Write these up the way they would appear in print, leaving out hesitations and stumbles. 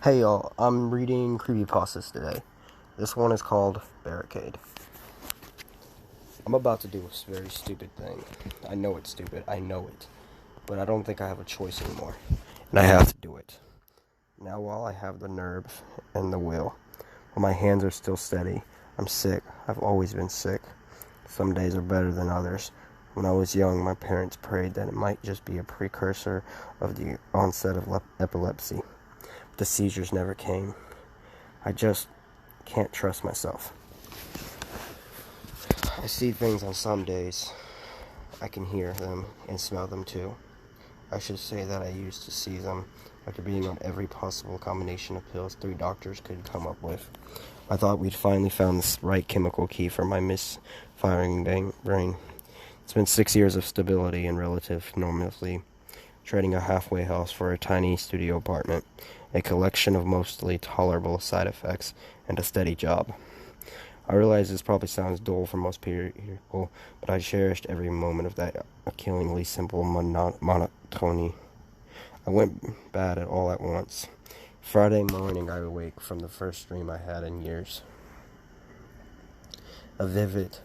Hey y'all, I'm reading creepypastas today. This one is called Barricade. I'm about to do a very stupid thing. I know it's stupid, I know it. But I don't think I have a choice anymore. And I have to do it. Now while I have the nerve and the will, while my hands are still steady, I'm sick. I've always been sick. Some days are better than others. When I was young, my parents prayed that it might just be a precursor of the onset of epilepsy. The seizures never came. I just can't trust myself. I see things on some days. I can hear them and smell them too. I should say that I used to see them after being on every possible combination of pills 3 doctors could come up with. I thought we'd finally found the right chemical key for my misfiring brain. It's been 6 years of stability and relative normalcy, trading a halfway house for a tiny studio apartment, a collection of mostly tolerable side effects, and a steady job. I realize this probably sounds dull for most people, but I cherished every moment of that killingly simple monotony. I went bad at all at once. Friday morning I awake from the first dream I had in years. A vivid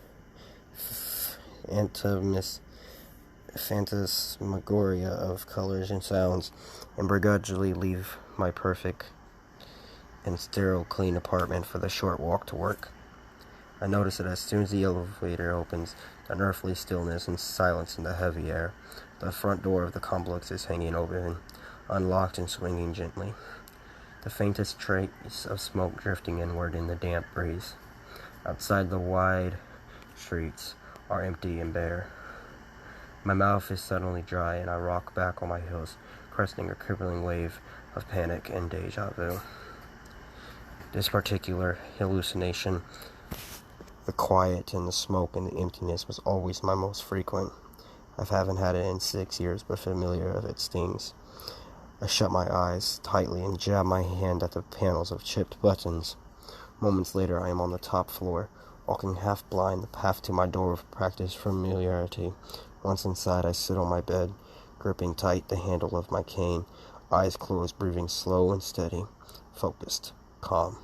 phantasmagoria of colors and sounds, and begrudgingly leave my perfect and sterile clean apartment for the short walk to work. I notice it as soon as the elevator opens, an earthly stillness and silence in the heavy air. The front door of the complex is hanging open, unlocked and swinging gently. The faintest trace of smoke drifting inward in the damp breeze. Outside, the wide streets are empty and bare. My mouth is suddenly dry, and I rock back on my heels, cresting a crippling wave of panic and deja vu. This particular hallucination, the quiet and the smoke and the emptiness, was always my most frequent. I haven't had it in 6 years, but familiar of its stings. I shut my eyes tightly and jab my hand at the panels of chipped buttons. Moments later, I am on the top floor, walking half blind the path to my door with practiced familiarity. Once inside, I sit on my bed, gripping tight the handle of my cane, eyes closed, breathing slow and steady, focused, calm,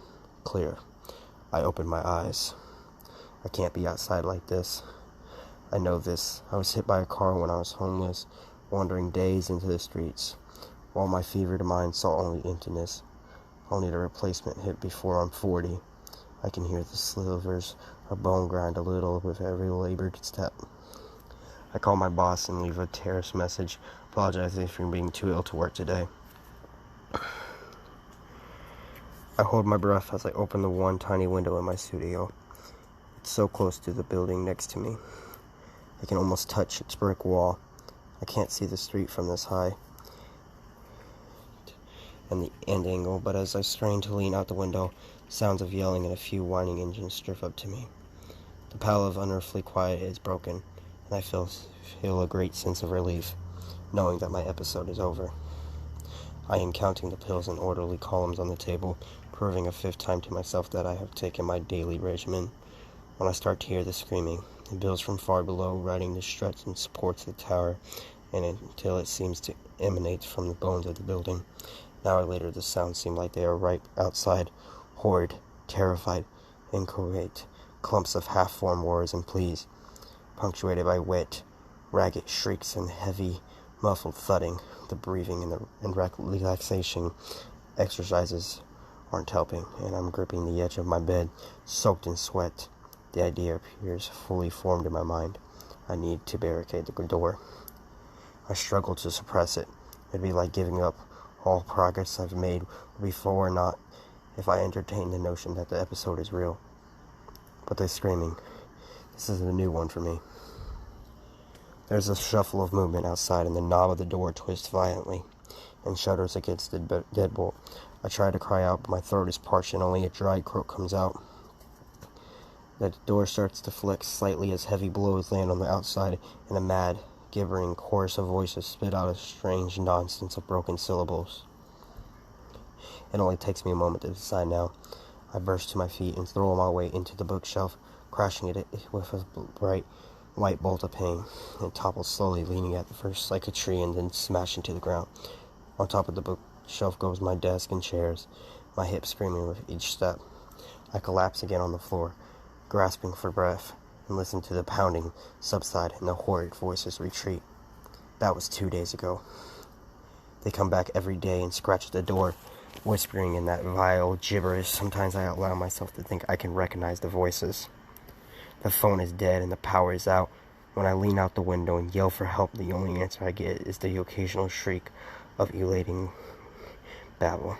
clear. I open my eyes. I can't be outside like this. I know this. I was hit by a car when I was homeless, wandering days into the streets, while my fevered mind saw only emptiness. I'll need a replacement hit before I'm 40. I can hear the slivers of bone grind a little with every labored step. I call my boss and leave a terse message, apologizing for being too ill to work today. I hold my breath as I open the one tiny window in my studio. It's so close to the building next to me. I can almost touch its brick wall. I can't see the street from this high and the end angle, but as I strain to lean out the window, sounds of yelling and a few whining engines drift up to me. The pall of unearthly quiet is broken, and I feel a great sense of relief, knowing that my episode is over. I am counting the pills in orderly columns on the table, proving a 5th time to myself that I have taken my daily regimen. When I start to hear the screaming, it builds from far below, riding the struts and supports of the tower, and until it seems to emanate from the bones of the building. An hour later, the sounds seem like they are right outside, horrid, terrified, inchoate clumps of half-formed words and pleas, punctuated by wet, ragged shrieks and heavy, muffled thudding. The breathing and relaxation exercises aren't helping, and I'm gripping the edge of my bed, soaked in sweat. The idea appears fully formed in my mind. I need to barricade the door. I struggle to suppress it. It'd be like giving up all progress I've made before or not if I entertain the notion that the episode is real. But they're screaming. This is a new one for me. There's a shuffle of movement outside, and the knob of the door twists violently and shudders against the deadbolt. I try to cry out, but my throat is parched and only a dry croak comes out. The door starts to flex slightly as heavy blows land on the outside, and a mad, gibbering chorus of voices spit out a strange nonsense of broken syllables. It only takes me a moment to decide now. I burst to my feet and throw my way into the bookshelf, crashing it with a bright white bolt of pain. It toppled slowly, leaning at the first like a tree, and then smashed into the ground. On top of the bookshelf Shelf goes my desk and chairs, my hips screaming with each step. I collapse again on the floor, grasping for breath, and listen to the pounding subside and the horrid voices retreat. That was 2 days ago. They come back every day and scratch at the door, whispering in that vile gibberish. Sometimes I allow myself to think I can recognize the voices. The phone is dead and the power is out. When I lean out the window and yell for help, the only answer I get is the occasional shriek of elating babble.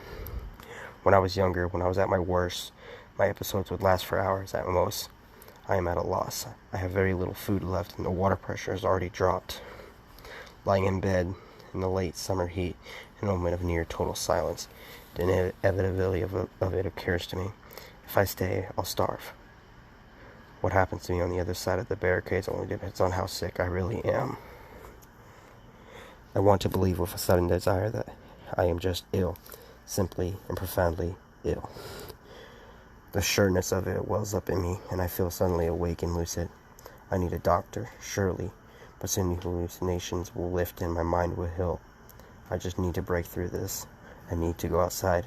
When I was younger, when I was at my worst, my episodes would last for hours at most. I am at a loss. I have very little food left and the water pressure has already dropped. Lying in bed in the late summer heat, in a moment of near total silence, the inevitability of it occurs to me. If I stay, I'll starve. What happens to me on the other side of the barricades only depends on how sick I really am. I want to believe with a sudden desire that I am just ill, simply and profoundly ill. The sureness of it wells up in me, and I feel suddenly awake and lucid. I need a doctor, surely, but soon the hallucinations will lift and my mind will heal. I just need to break through this. I need to go outside.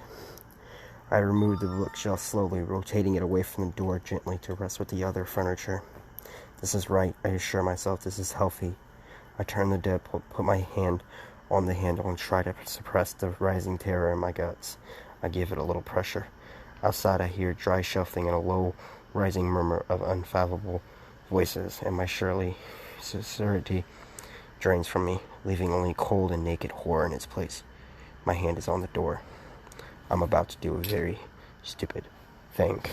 I remove the bookshelf slowly, rotating it away from the door gently to rest with the other furniture. This is right, I assure myself. This is healthy. I turn the deadbolt, put my hand on the handle, and try to suppress the rising terror in my guts. I give it a little pressure. Outside I hear dry shuffling and a low, rising murmur of unfathomable voices, and my surely sincerity drains from me, leaving only cold and naked horror in its place. My hand is on the door. I'm about to do a very stupid thing.